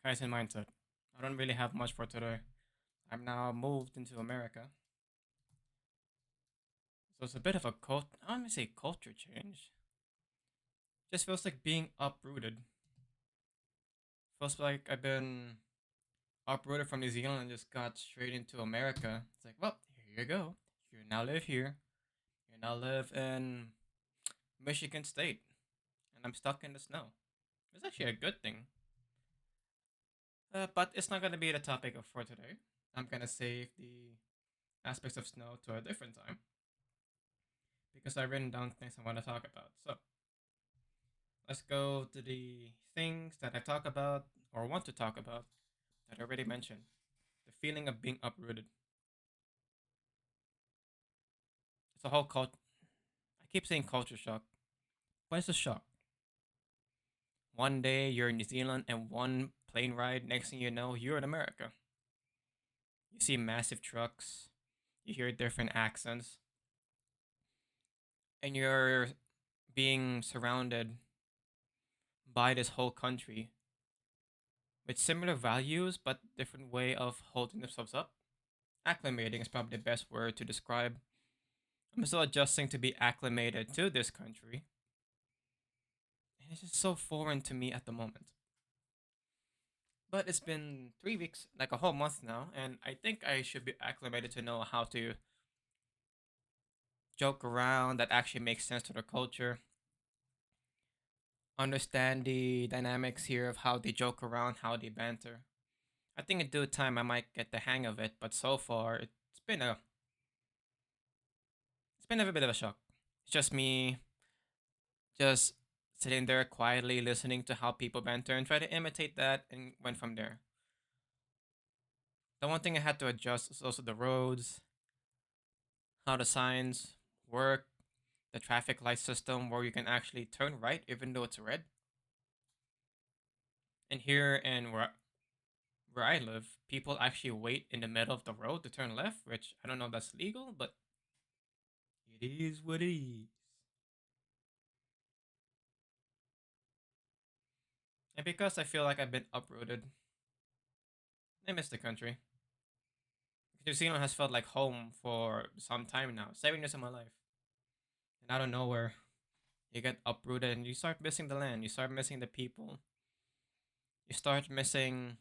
Kaizen Mindset. I don't really have much for today. I'm now moved into America, so it's a bit of a I don't want to say culture change. Just feels like being uprooted. Feels like I've been uprooted from New Zealand and just got straight into America. It's like, well, here you go. You now live here. You now live in Michigan State, and I'm stuck in the snow. It's actually a good thing. But it's not gonna be the topic of for today. I'm gonna save the aspects of snow to a different time because I've written down things I want to talk about. So let's go to the things that I talk about or want to talk about that I already mentioned. The feeling of being uprooted. It's a whole cult. I keep saying culture shock, but it's a shock. One day you're in New Zealand and one plane ride, next thing you know, you're in America. You see massive trucks, you hear different accents, and you're being surrounded by this whole country with similar values but different way of holding themselves up. Acclimating is probably the best word to describe. I'm still adjusting to be acclimated to this country, and it's just so foreign to me at the moment. But it's been 3 weeks, like a whole month now, and I think I should be acclimated to know how to joke around that actually makes sense to the culture, understand the dynamics here of how they joke around, how they banter. I think in due time I might get the hang of it, but so far it's been a bit of a shock. It's just me just sitting there quietly listening to how people banter and try to imitate that and went from there. The one thing I had to adjust is also the roads, how the signs work, the traffic light system where you can actually turn right even though it's red. And here in where I live, people actually wait in the middle of the road to turn left, which I don't know if that's legal, but it is what it is. And because I feel like I've been uprooted, I miss the country. New Zealand has felt like home for some time now, 7 years of my life. And out of nowhere, you get uprooted and you start missing the land, you start missing the people, you start missing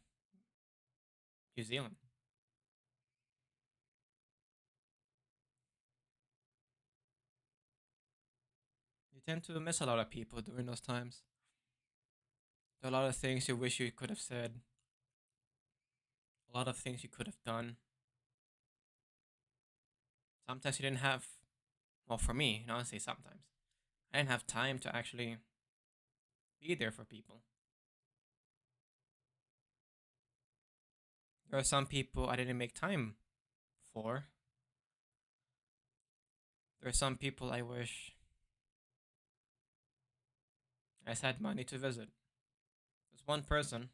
New Zealand. You tend to miss a lot of people during those times. There are a lot of things you wish you could have said, a lot of things you could have done. Sometimes you didn't have, well, for me, honestly, sometimes I didn't have time to actually be there for people. There are some people I didn't make time for. There are some people I wish I just had money to visit. There's one person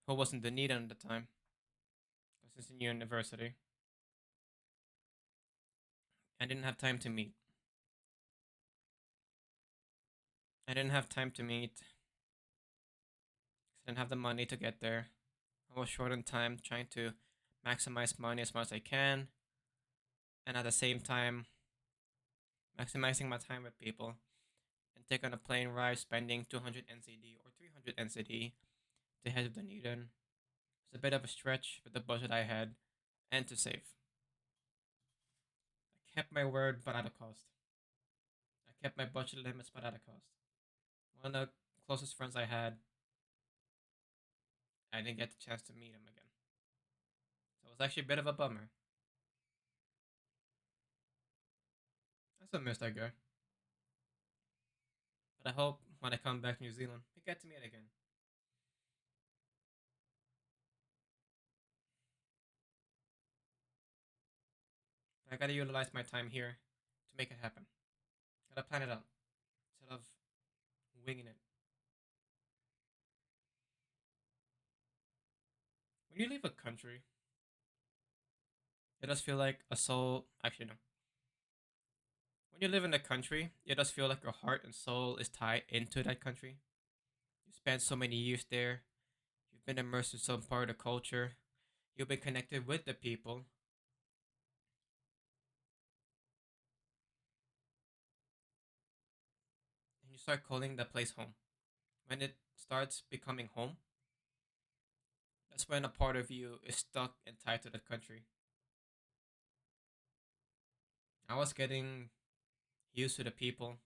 who wasn't the need at the time. This is in university. I didn't have time to meet. I didn't have time to meet. I didn't have the money to get there. I was short on time trying to maximize money as much as I can, and at the same time, maximizing my time with people and take on a plane ride spending 200 NCD or 300 NCD to head to Dunedin. It's a bit of a stretch with the budget I had and to save. I kept my word but at a cost. I kept my budget limits but at a cost. One of the closest friends I had, I didn't get the chance to meet him again. So it was actually a bit of a bummer. I still miss that guy. But I hope when I come back to New Zealand, we get to meet again. But I gotta utilize my time here to make it happen. Gotta plan it out instead of winging it. When you leave a country, it does feel like a soul. Actually, no. When you live in a country, it does feel like your heart and soul is tied into that country. You spent so many years there. You've been immersed in some part of the culture. You've been connected with the people, and you start calling the place home. When it starts becoming home, that's when a part of you is stuck and tied to that country. I was getting used to the people,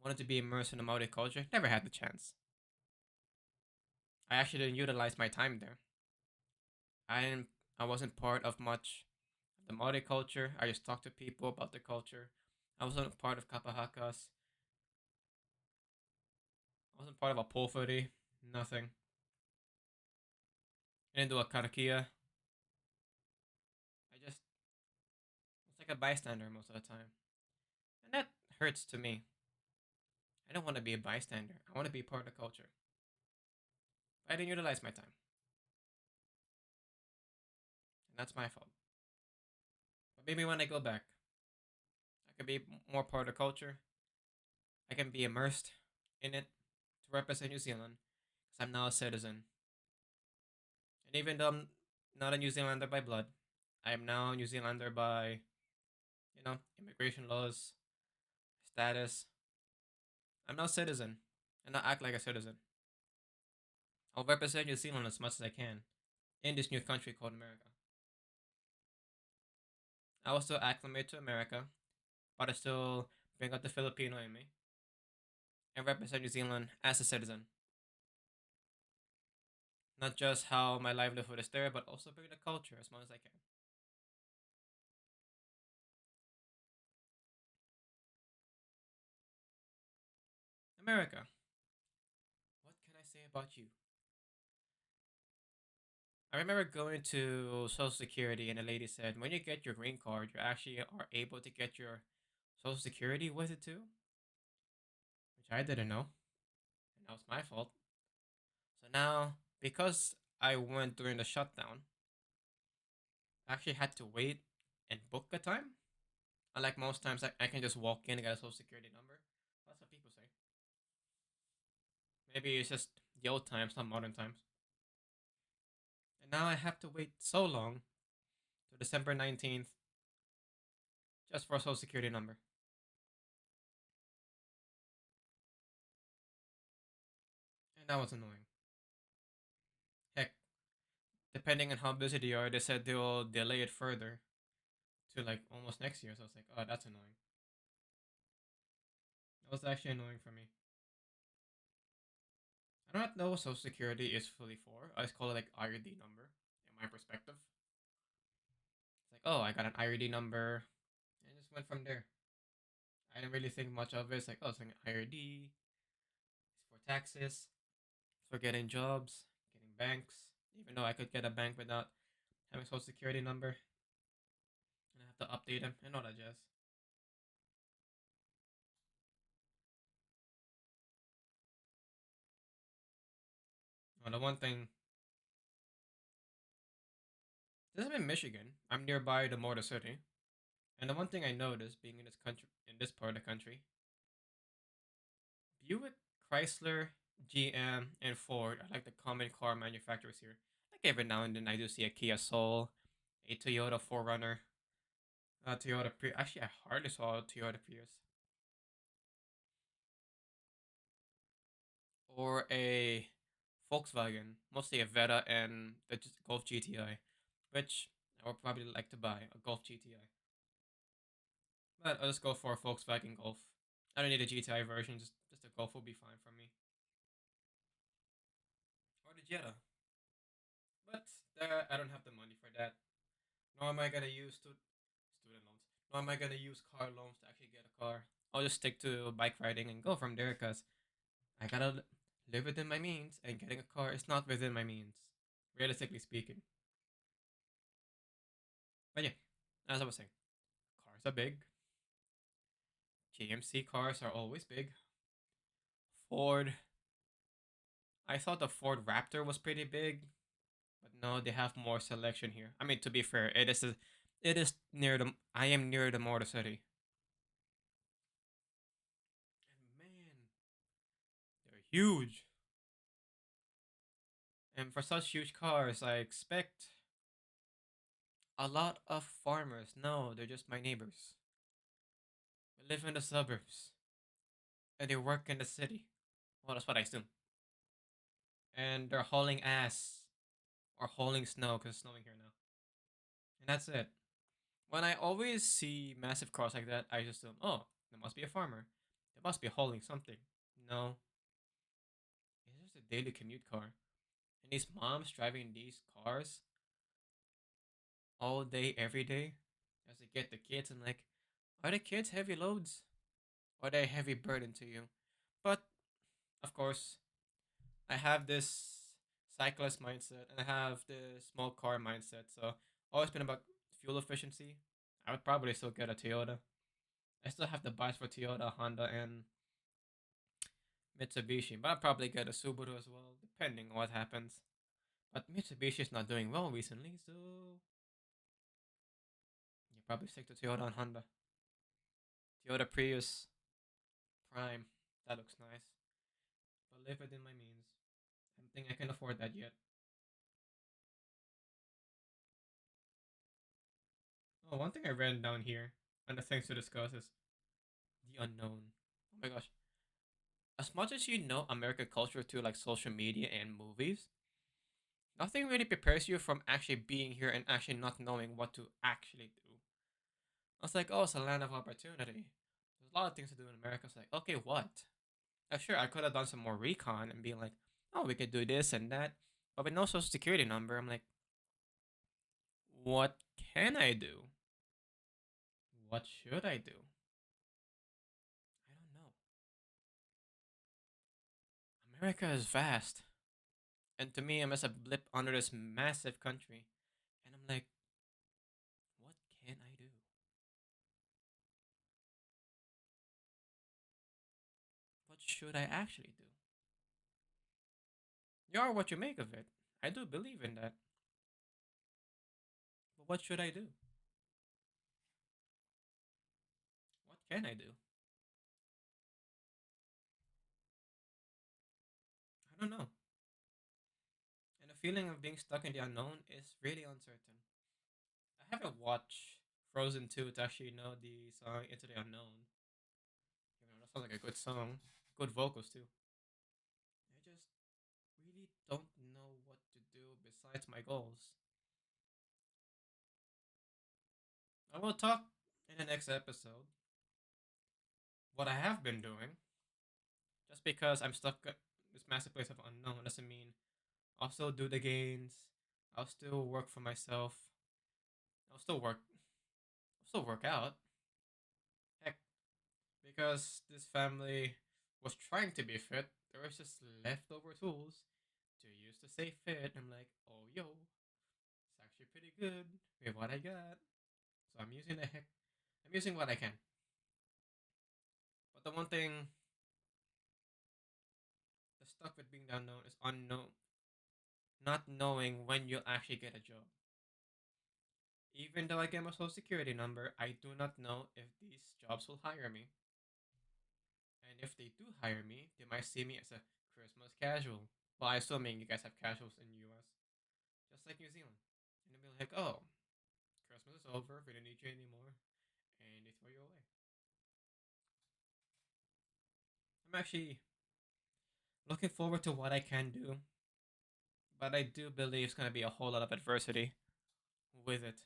wanted to be immersed in the Maori culture, never had the chance. I actually didn't utilize my time there. I didn't, I wasn't part of much of the Maori culture. I just talked to people about the culture. I wasn't part of kapahakas. I wasn't part of a pōwhiri. Nothing. I didn't do a karakia. I just was like a bystander most of the time. And that hurts to me. I don't want to be a bystander. I want to be part of the culture. But I didn't utilize my time. And that's my fault. But maybe when I go back, I can be more part of the culture. I can be immersed in it to represent New Zealand because I'm now a citizen. And even though I'm not a New Zealander by blood, I am now a New Zealander by, immigration laws, status. I'm now a citizen and I act like a citizen. I'll represent New Zealand as much as I can in this new country called America. I will still acclimate to America, but I still bring out the Filipino in me and represent New Zealand as a citizen. Not just how my livelihood is there, but also bring the culture as much as I can. America, what can I say about you? I remember going to Social Security and the lady said, when you get your green card, you actually are able to get your Social Security with it too, which I didn't know, and that was my fault. So now, because I went during the shutdown, I actually had to wait and book a time. Unlike most times, I can just walk in and get a Social Security number. That's what people say. Maybe it's just the old times, not modern times. And now I have to wait so long to December 19th just for a Social Security number. And that was annoying. Heck, depending on how busy they are, they said they will delay it further to like almost next year. So I was like, oh, that's annoying. That was actually annoying for me. I don't know what Social Security is fully for. I just call it like IRD number in my perspective. It's like, oh, I got an IRD number, and just went from there. I didn't really think much of it. It's like, oh, it's like an IRD. It's for taxes. It's for getting jobs, getting banks. Even though I could get a bank without having a Social Security number, and I have to update them and all that jazz. Well, the one thing, this is in Michigan. I'm nearby the Motor City, and the one thing I noticed being in this country, in this part of the country, Buick, Chrysler, GM, and Ford are like the common car manufacturers here. Like every now and then, I do see a Kia Soul, a Toyota 4Runner, a Toyota Prius. Actually, I hardly saw a Toyota Prius or a Volkswagen, mostly a Veta and the Golf GTI, which I would probably like to buy a Golf GTI. But I'll just go for a Volkswagen Golf. I don't need a GTI version, just a Golf will be fine for me. Or the Jetta. But I don't have the money for that. Nor am I gonna use student loans. Nor am I gonna use car loans to actually get a car. I'll just stick to bike riding and go from there because I gotta live within my means, and getting a car is not within my means, realistically speaking. But yeah, as I was saying, cars are big. GMC cars are always big. Ford. I thought the Ford Raptor was pretty big, but no, they have more selection here. I mean, to be fair, it is near the. I am near the Motor City, and man, they're huge. And for such huge cars, I expect a lot of farmers. No, they're just my neighbors. They live in the suburbs and they work in the city. Well, that's what I assume. And they're hauling ass or hauling snow because it's snowing here now. And that's it. When I always see massive cars like that, I just assume, oh, there must be a farmer. They must be hauling something. No, it's just a daily commute car. And these moms driving these cars all day, every day, as they get the kids. And like, are the kids heavy loads? Or are they a heavy burden to you? But of course, I have this cyclist mindset and I have this small car mindset. So always been about fuel efficiency. I would probably still get a Toyota. I still have the buys for Toyota, Honda, and Mitsubishi, but I'll probably get a Subaru as well, depending on what happens. But Mitsubishi is not doing well recently, so you probably stick to Toyota and Honda. Toyota Prius Prime, that looks nice, but live within my means. I don't think I can afford that yet. Oh, one thing I ran down here and the things to discuss is the unknown. Oh my gosh. As much as you know American culture through like social media and movies, nothing really prepares you from actually being here and actually not knowing what to actually do. I was like, oh, it's a land of opportunity. There's a lot of things to do in America. It's like, okay, what? Sure, I could have done some more recon and being like, oh, we could do this and that. But with no social security number, I'm like, what can I do? What should I do? I don't know. America is vast. And to me, I'm just a blip under this massive country. And I'm like, what can I do? What should I actually do? You are what you make of it. I do believe in that. But what should I do? What can I do? I don't know. And the feeling of being stuck in the unknown is really uncertain. I haven't watched Frozen 2 to actually know the song Into the Unknown. You know, that sounds like a good song. Good vocals too. I just really don't know what to do besides my goals. I will talk in the next episode what I have been doing. Just because I'm stuck at this massive place of unknown doesn't mean I'll still do the gains. I'll still work for myself. I'll still work. I'll still work out. Heck, because this family was trying to be fit, there was just leftover tools to use to stay fit. I'm like, oh yo, it's actually pretty good with what I got. So I'm using the heck. I'm using what I can. But the one thing that's stuck with being the unknown is unknown, not knowing when you'll actually get a job. Even though I get my social security number, I do not know if these jobs will hire me. And if they do hire me, they might see me as a Christmas casual. Well, I assuming you guys have casuals in US, just like New Zealand. And they'll be like, oh, Christmas is over, we don't need you anymore, and they throw you away. I'm actually looking forward to what I can do, but I do believe it's gonna be a whole lot of adversity with it.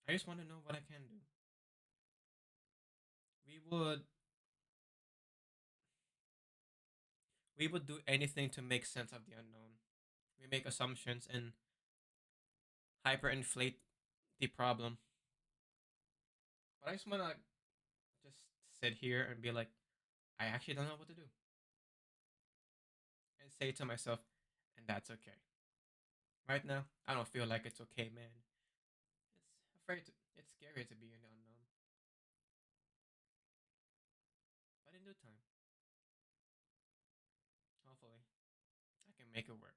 I just want to know what I can do. We would we would do anything to make sense of the unknown. We make assumptions and hyperinflate the problem. But I just wanna just sit here and be like, I actually don't know what to do. And say to myself, and that's okay. Right now, I don't feel like it's okay, man. It's scary to be in the unknown. But in due time, hopefully, I can make it work.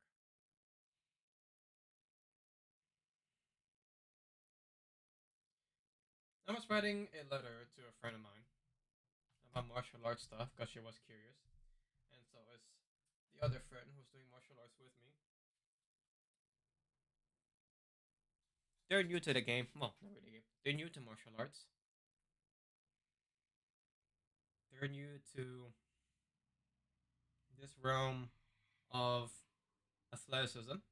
I was writing a letter to a friend of mine about martial arts stuff because she was curious, and so is the other friend who's doing martial arts with me. They're new to the game. Well, not really game. They're new to martial arts. They're new to this realm of athleticism.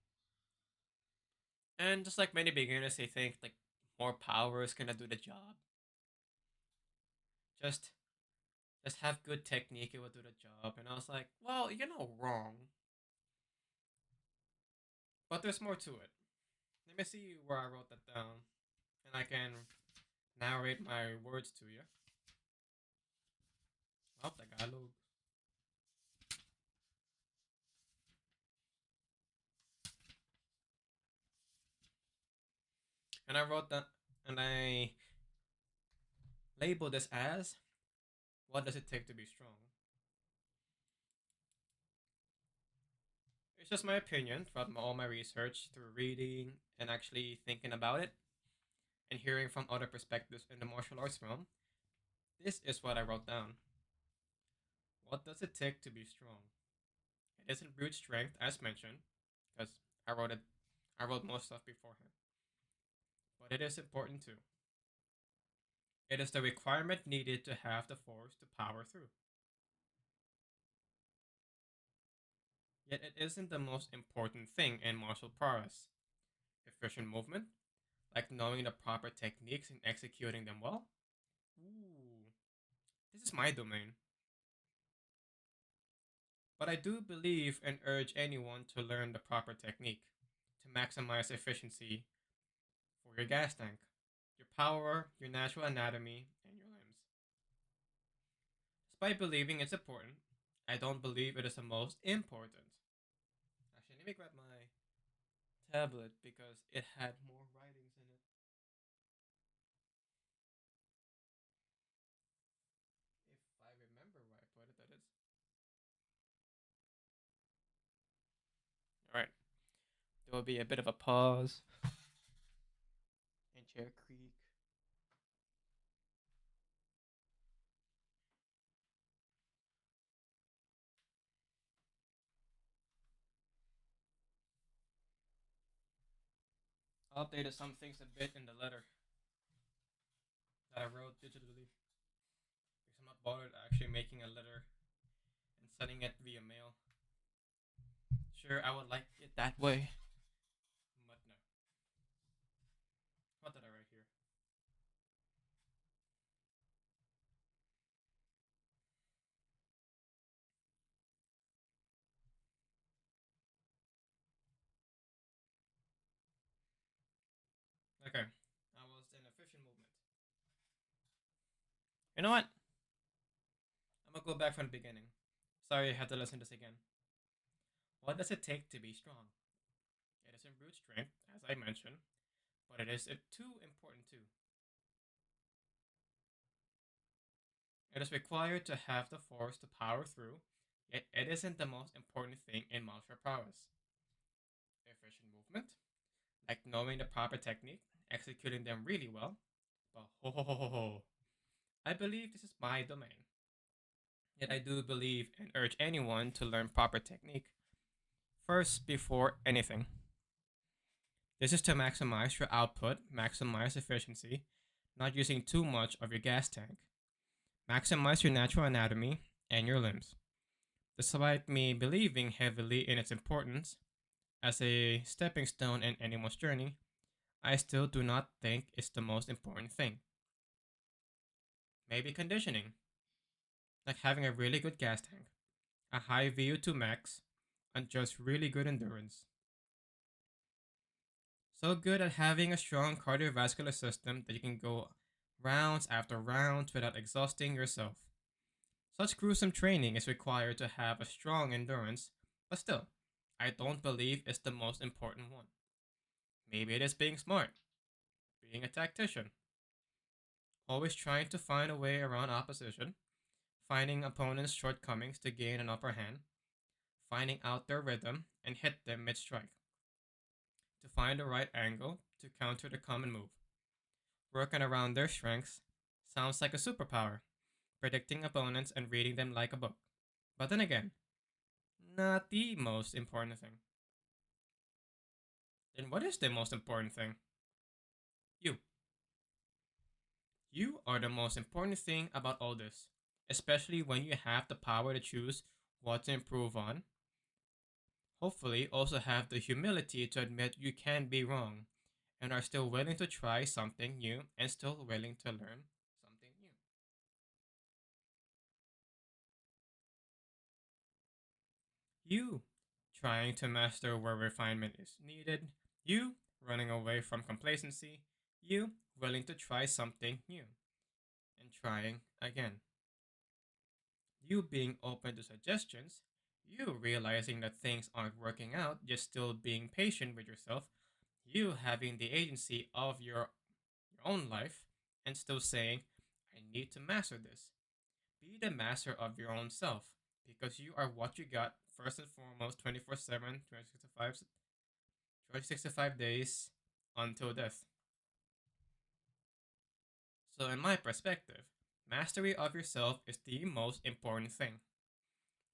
And just like many beginners, they think like more power is gonna do the job. Just just have good technique, it will do the job. And I was like, well, you're not wrong, but there's more to it. Let me see where I wrote that down, and I can narrate my words to you. Oh, Tagalog. And I wrote that, and I labeled this as what does it take to be strong? It's just my opinion from all my research through reading and actually thinking about it and hearing from other perspectives in the martial arts realm. This is what I wrote down. What does it take to be strong? It isn't brute strength, as mentioned, because I wrote it. I wrote most stuff beforehand, but it is important too. It is the requirement needed to have the force to power through. Yet it isn't the most important thing in martial prowess. Efficient movement, like knowing the proper techniques and executing them well. Ooh, this is my domain. But I do believe and urge anyone to learn the proper technique to maximize efficiency for your gas tank, your power, your natural anatomy, and your limbs. Despite believing it's important, I don't believe it is the most important. Actually, let me grab my tablet because it had more writings in it. If I remember where I put it, that is. Alright, there will be a bit of a pause and chair creak. I updated some things a bit in the letter that I wrote digitally because I'm not bothered actually making a letter and sending it via mail. Sure, I would like it that way, but no. What did I write here? Okay, I was in efficient movement. You know what? I'm gonna go back from the beginning. Sorry, I had to listen to this again. What does it take to be strong? It isn't brute strength, as I mentioned, but it is too important too. It is required to have the force to power through, yet it isn't the most important thing in martial prowess. Efficient movement, like knowing the proper technique, executing them really well. But ho ho ho ho ho. I believe this is my domain. Yet I do believe and urge anyone to learn proper technique first before anything. This is to maximize your output, maximize efficiency, not using too much of your gas tank. Maximize your natural anatomy and your limbs. Despite me believing heavily in its importance as a stepping stone in anyone's journey, I still do not think it's the most important thing. Maybe conditioning, like having a really good gas tank, a high VO2 max, and just really good endurance. So good at having a strong cardiovascular system that you can go rounds after rounds without exhausting yourself. Such gruesome training is required to have a strong endurance, but still, I don't believe it's the most important one. Maybe it is being smart, being a tactician, always trying to find a way around opposition, finding opponents' shortcomings to gain an upper hand, finding out their rhythm and hit them mid strike, to find the right angle to counter the common move. Working around their strengths sounds like a superpower, predicting opponents, and reading them like a book. But then again, not the most important thing. Then what is the most important thing? You. You are the most important thing about all this, especially when you have the power to choose what to improve on. Hopefully, also have the humility to admit you can be wrong and are still willing to try something new and still willing to learn something new. You trying to master where refinement is needed. You running away from complacency. You willing to try something new and trying again. You being open to suggestions. You realizing that things aren't working out, just still being patient with yourself. You having the agency of your own life and still saying, I need to master this. Be the master of your own self because you are what you got first and foremost 24/7, 365 days until death. So, in my perspective, mastery of yourself is the most important thing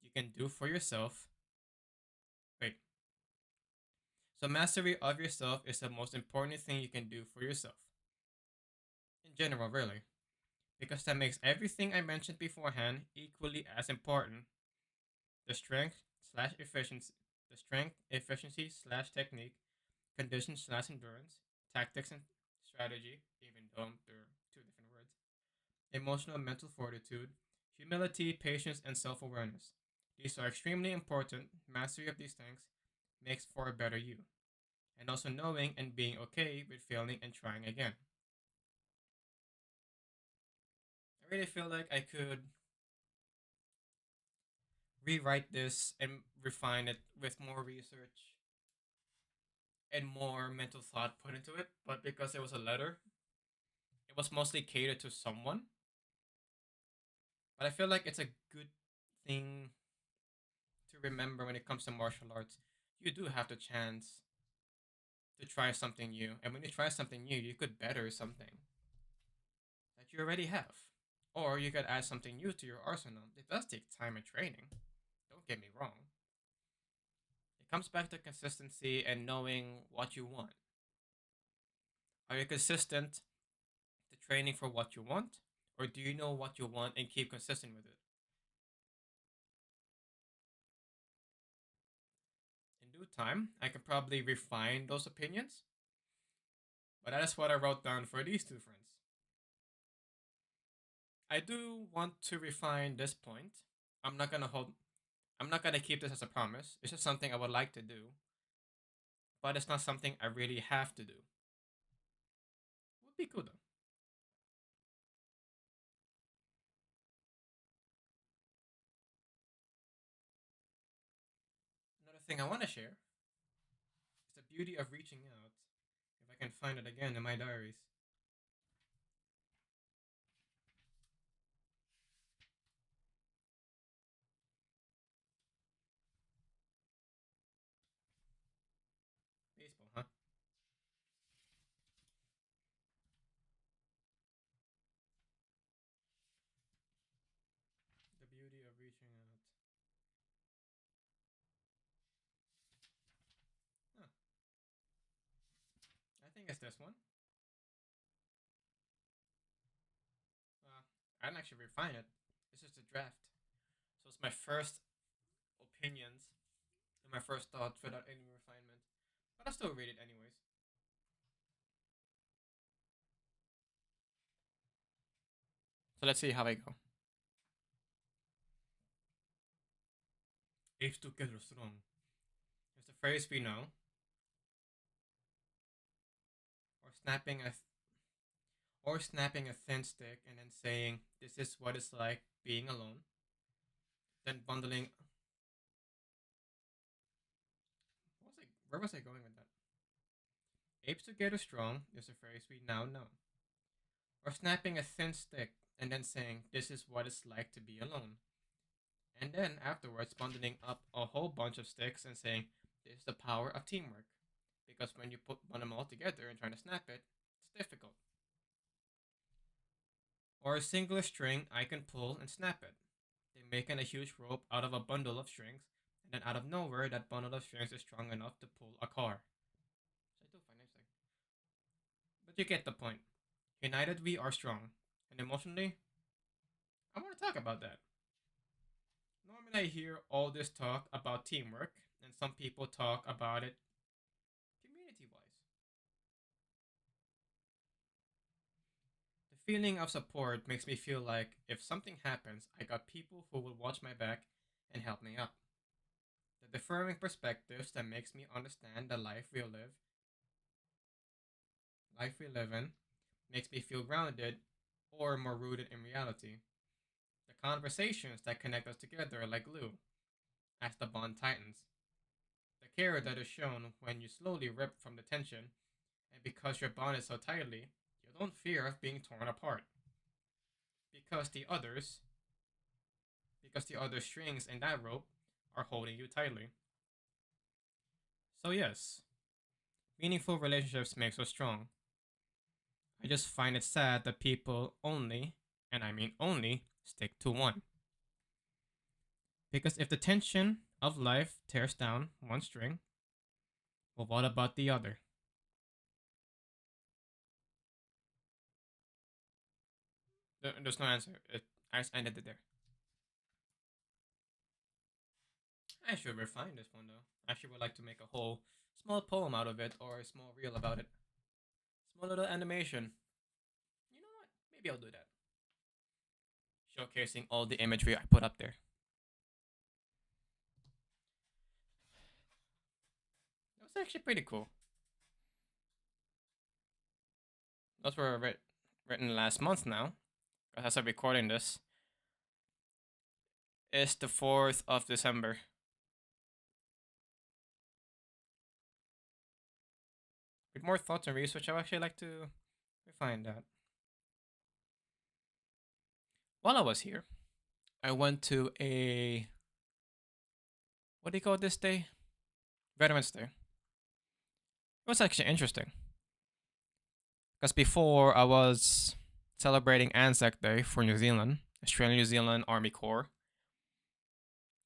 you can do for yourself. Wait. So, mastery of yourself is the most important thing you can do for yourself. In general, really. Because that makes everything I mentioned beforehand equally as important. The strength slash efficiency, the strength, efficiency slash technique, condition slash endurance, tactics and strategy, even though they're two different words, emotional and mental fortitude, humility, patience, and self awareness. These are extremely important. Mastery of these things makes for a better you. And also knowing and being okay with failing and trying again. I really feel like I could rewrite this and refine it with more research and more mental thought put into it. But because it was a letter, it was mostly catered to someone. But I feel like it's a good thing to remember when it comes to martial arts. You do have the chance to try something new. And when you try something new, you could better something that you already have. Or you could add something new to your arsenal. It does take time and training. Don't get me wrong. It comes back to consistency and knowing what you want. Are you consistent to training for what you want? Or do you know what you want and keep consistent with it? In due time, I can probably refine those opinions, but that is what I wrote down for these two friends. I do want to refine this point. I'm not gonna hold I'm not gonna keep this as a promise. It's just something I would like to do, but it's not something I really have to do. Would be cool though. Another thing I want to share is the beauty of reaching out. If I can find it again in my diaries. Baseball, huh? The beauty of reaching out. Huh. I think it's this one. I didn't actually refine it. It's just a draft. So it's my first opinions and my first thoughts without any refinement. But I'll still read it anyways. So let's see how I go. Apes together strong. It's a phrase we know. Or snapping a thin stick and then saying this is what it's like being alone. Then bundling. Where was I going with that? Apes together strong is a phrase we now know. Or snapping a thin stick and then saying this is what it's like to be alone. And then afterwards bundling up a whole bunch of sticks and saying this is the power of teamwork. Because when you put them all together and trying to snap it, it's difficult. or a single string I can pull and snap it. They making a huge rope out of a bundle of strings, and then out of nowhere, that bundle of strings is strong enough to pull a car. So I do find it like, but you get the point. United, we are strong, and emotionally, I want to talk about that. Normally, I hear all this talk about teamwork, and some people talk about it community wise. The feeling of support makes me feel like if something happens, I got people who will watch my back and help me up. The differing perspectives that makes me understand the life we live in, makes me feel grounded or more rooted in reality. The conversations that connect us together like glue as the bond tightens. The care that is shown when you slowly rip from the tension, and because you're bonded so tightly, you don't fear of being torn apart. Because the others, because the other strings in that rope are holding you tightly. So yes, meaningful relationships make us strong. I just find it sad that people only, and I mean only, stick to one. Because if the tension of life tears down one string, well, what about the other? There's no answer. I just ended it there. I should refine this one though. I actually would like to make a whole small poem out of it or a small reel about it. Small little animation. You know what? Maybe I'll do that. Showcasing all the imagery I put up there. That was actually pretty cool. Those were written last month now. As I'm recording this, it's the 4th of December. With more thoughts and research, I would actually like to refine that. While I was here, I went to a, what do you call this day? Veterans Day. It was actually interesting because before I was celebrating Anzac Day for New Zealand, Australian New Zealand Army Corps,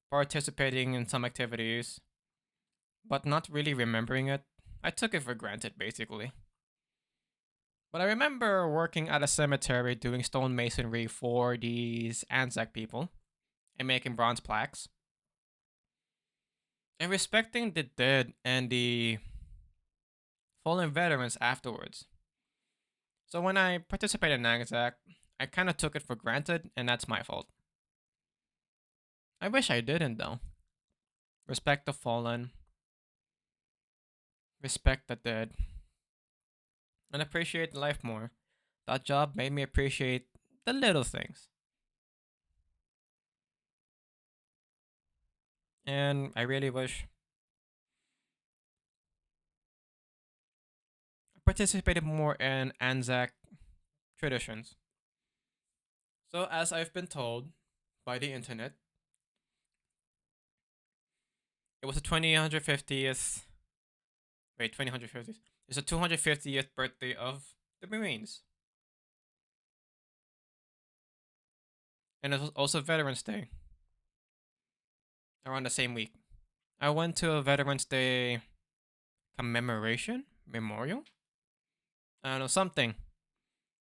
participating in some activities, but not really remembering it. I took it for granted basically. But I remember working at a cemetery doing stonemasonry for these Anzac people and making bronze plaques and respecting the dead and the fallen veterans afterwards. So when I participated in Anzac, I kind of took it for granted, and that's my fault. I wish I didn't though. Respect the fallen, respect the dead, and appreciate life more. That job made me appreciate the little things. And I really wish I participated more in Anzac traditions. So, as I've been told by the internet, it was the 250th. Wait, 250th. It's the 250th birthday of the Marines. And it was also Veterans Day around the same week. I went to a Veterans Day commemoration memorial. I don't know, something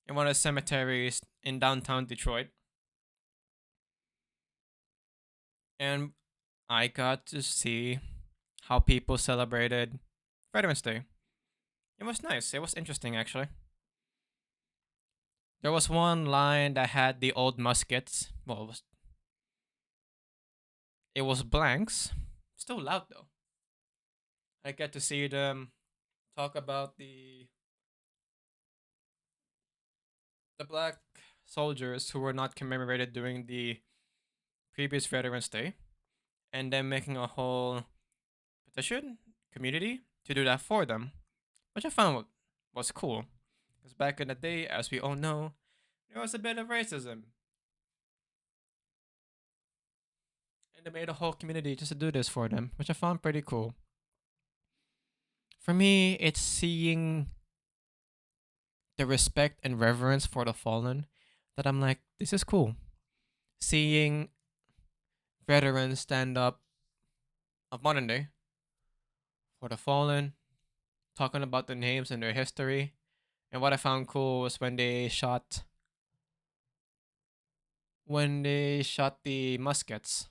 in one of the cemeteries in downtown Detroit. And I got to see how people celebrated Veterans Day. It was nice. It was interesting, actually. There was one line that had the old muskets. Well, it was blanks. Still loud though. I get to see them talk about the black soldiers who were not commemorated during the previous Veterans Day, and then making a whole petition community to do that for them, which I found was cool. Because back in the day, as we all know, there was a bit of racism, and they made a whole community just to do this for them, which I found pretty cool. For me, it's seeing the respect and reverence for the fallen that I'm like, this is cool. Seeing veterans stand up of modern day for the fallen, talking about their names and their history. And what I found cool was when they shot the muskets.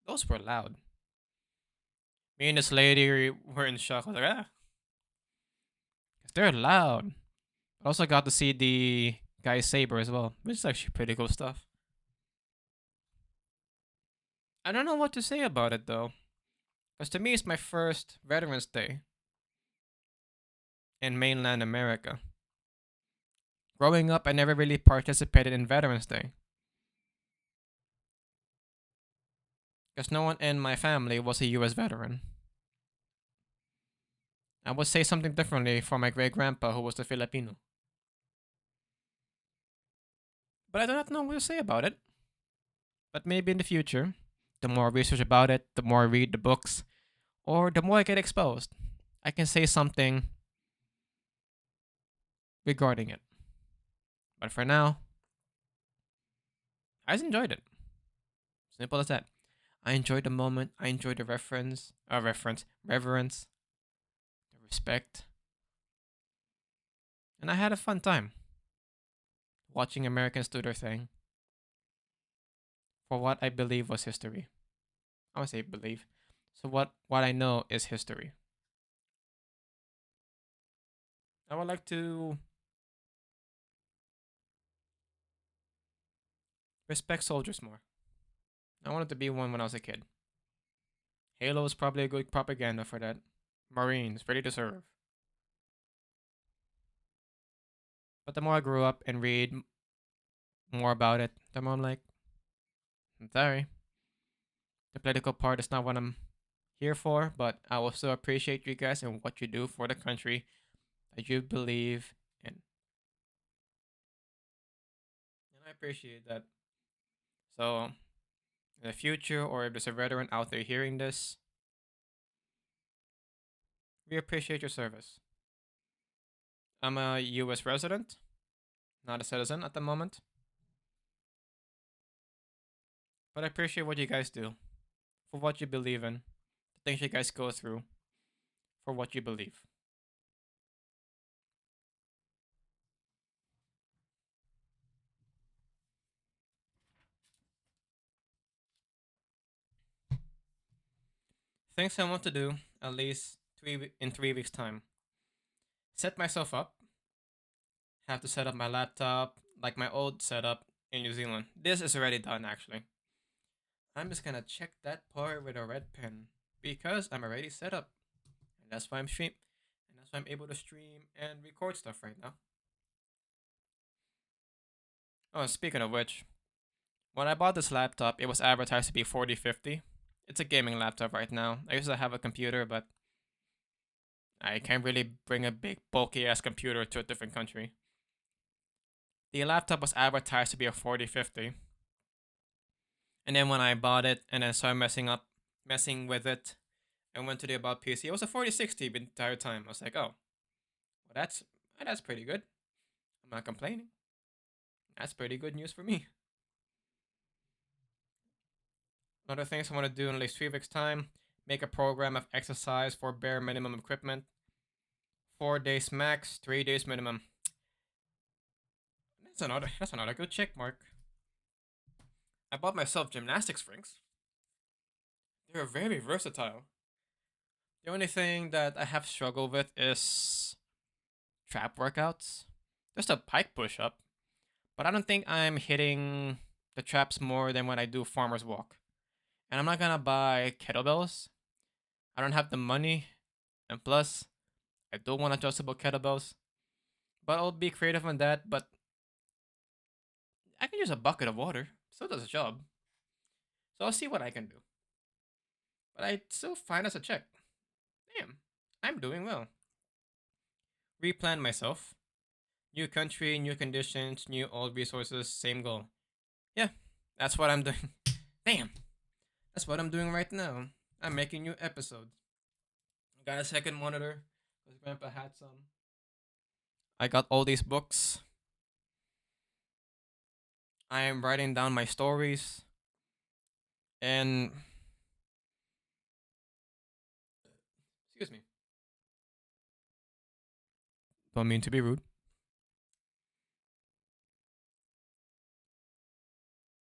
Those were loud. Me and this lady were in shock. I was like, ah, 'cause they're loud. I also got to see the guy's saber as well, which is actually pretty cool stuff. I don't know what to say about it though, because to me it's my first Veterans Day in mainland America. Growing up, I never really participated in Veterans Day because no one in my family was a U.S. veteran. I would say something differently for my great grandpa, who was a Filipino. But I do not know what to say about it. But maybe in the future, the more I research about it, the more I read the books, or the more I get exposed, I can say something regarding it. But for now, I just enjoyed it. Simple as that. I enjoyed the moment. I enjoyed the reverence, the respect, and I had a fun time watching Americans do their thing for what I believe was history. I want to say believe. So what I know is history. I would like to respect soldiers more. I wanted to be one when I was a kid. Halo is probably a good propaganda for that. Marines, ready to serve. But the more I grew up and read more about it, the more I'm like, I'm sorry. The political part is not what I'm here for, but I will still appreciate you guys and what you do for the country that you believe in. And I appreciate that. So, in the future, or if there's a veteran out there hearing this, we appreciate your service. I'm a US resident, not a citizen at the moment, but I appreciate what you guys do, for what you believe in, the things you guys go through, for what you believe. Things I want to do, at least in 3 weeks' time. Set myself up, have to set up my laptop, like my old setup in New Zealand. This is already done, actually. I'm just gonna check that part with a red pen because I'm already set up, and that's why I'm able to stream and record stuff right now. Oh, speaking of which, when I bought this laptop, it was advertised to be 4050. It's a gaming laptop right now. I used to have a computer, but I can't really bring a big bulky ass computer to a different country. The laptop was advertised to be a 4050, and then when I bought it and then started messing with it, and went to the about PC, it was a 4060 the entire time. I was like, oh, well that's pretty good. I'm not complaining. That's pretty good news for me. Other things I want to do in at least 3 weeks' time: make a program of exercise for bare minimum equipment. 4 days max, 3 days minimum. That's another good check mark. I bought myself gymnastics rings. They're very versatile. The only thing that I have struggled with is trap workouts. Just a pike push up. But I don't think I'm hitting the traps more than when I do farmer's walk. And I'm not gonna buy kettlebells. I don't have the money. And plus, I don't want adjustable kettlebells. But I'll be creative on that. But I can use a bucket of water. Still does the job. So I'll see what I can do. But I still find us a check. Damn, I'm doing well. Replan myself. New country, new conditions, new old resources, same goal. Yeah, that's what I'm doing. Damn, that's what I'm doing right now. I'm making new episodes. Got a second monitor because Grandpa had some. I got all these books. I am writing down my stories and excuse me. Don't mean to be rude.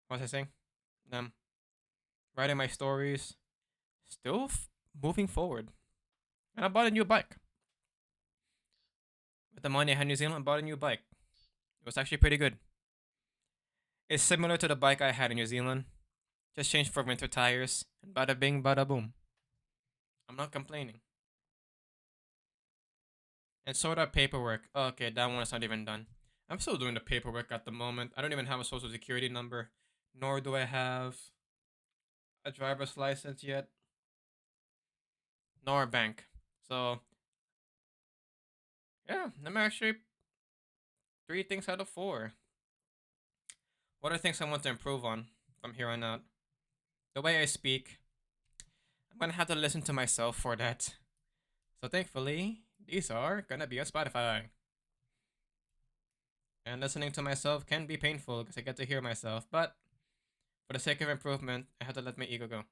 What was I saying? Um, writing my stories, still moving forward. And I bought a new bike. With the money I had in New Zealand, I bought a new bike. It was actually pretty good. It's similar to the bike I had in New Zealand, just changed for winter tires, and bada bing, bada boom. I'm not complaining. And sort of paperwork. Okay, that one is not even done. I'm still doing the paperwork at the moment. I don't even have a social security number, nor do I have a driver's license yet, nor a bank. So, yeah, I'm actually 3 things out of 4. What are things I want to improve on from here on out? The way I speak, I'm gonna have to listen to myself for that. So thankfully, these are gonna be on Spotify. And listening to myself can be painful because I get to hear myself, but for the sake of improvement, I have to let my ego go.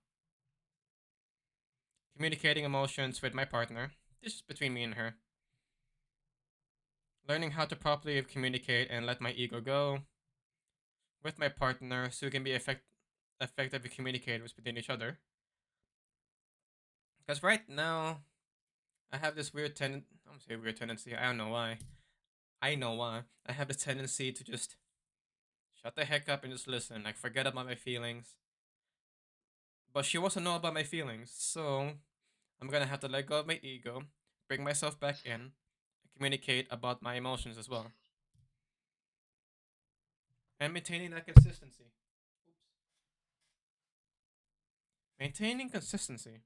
Communicating emotions with my partner, this is between me and her. Learning how to properly communicate and let my ego go with my partner so we can be effective communicators within each other. Because right now, I have this I'm gonna say weird tendency, I don't know why. I know why. I have the tendency to just shut the heck up and just listen, like forget about my feelings. But she wants to know about my feelings, so I'm gonna have to let go of my ego, bring myself back in, and communicate about my emotions as well. And maintaining that consistency. Oops. Maintaining consistency.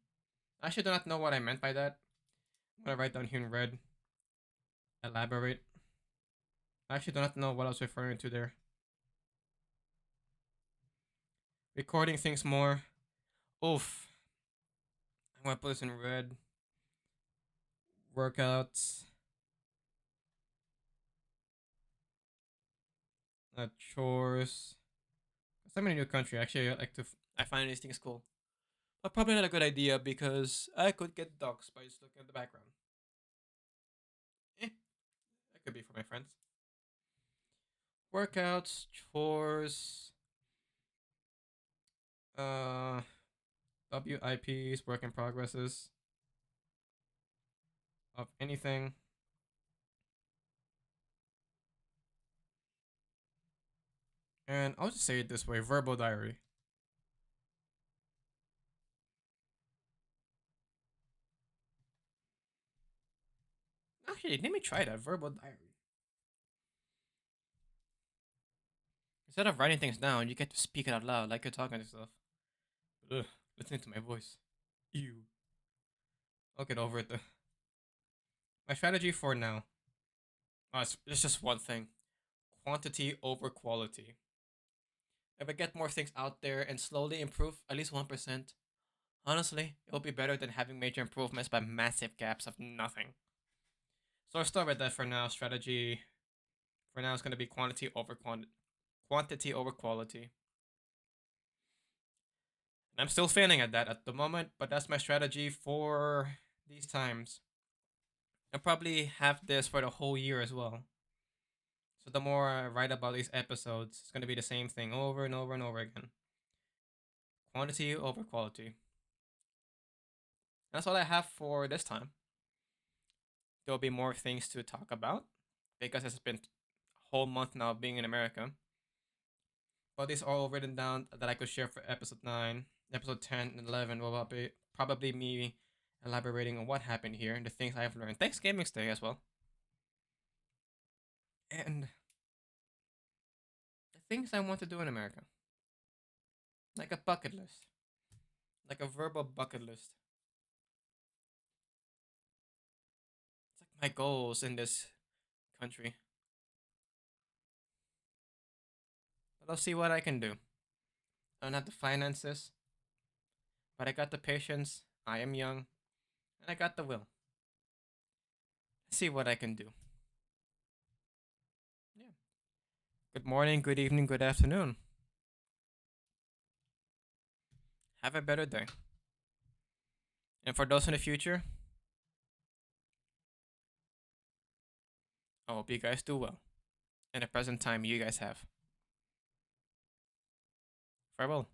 I actually do not know what I meant by that. I'm gonna write down here in red. Elaborate. I actually do not know what I was referring to there. Recording things more. Oof. I'm gonna put this in red. Workouts. Chores. I'm in a new country. Actually, I like to. I find these things cool. But probably not a good idea because I could get doxxed by just looking at the background. Eh, that could be for my friends. Workouts, chores, uh, WIPs, work in progresses of anything. And I'll just say it this way: verbal diary. Actually, let me try that verbal diary. Instead of writing things down, you get to speak it out loud, like you're talking to yourself. Ugh, listening to my voice. Ew. I'll get over it though. My strategy for now. It's just one thing: quantity over quality. If I get more things out there and slowly improve at least 1%, honestly, it'll be better than having major improvements by massive gaps of nothing. So I'll start with that for now. Strategy for now is going to be quantity over quality. And I'm still failing at that at the moment, but that's my strategy for these times. I'll probably have this for the whole year as well. So the more I write about these episodes, it's going to be the same thing over and over and over again. Quantity over quality. That's all I have for this time. There'll be more things to talk about because it's been a whole month now being in America. But these are all written down that I could share for episode 9. Episode 10 and 11 will be probably me elaborating on what happened here and the things I've learned. Thanksgiving Day as well. And the things I want to do in America. Like a bucket list. Like a verbal bucket list. It's like my goals in this country. But I'll see what I can do. I don't have the finances, but I got the patience. I am young, and I got the will. See what I can do. Yeah. Good morning, good evening, good afternoon. Have a better day. And for those in the future, I hope you guys do well in the present time you guys have. Farewell.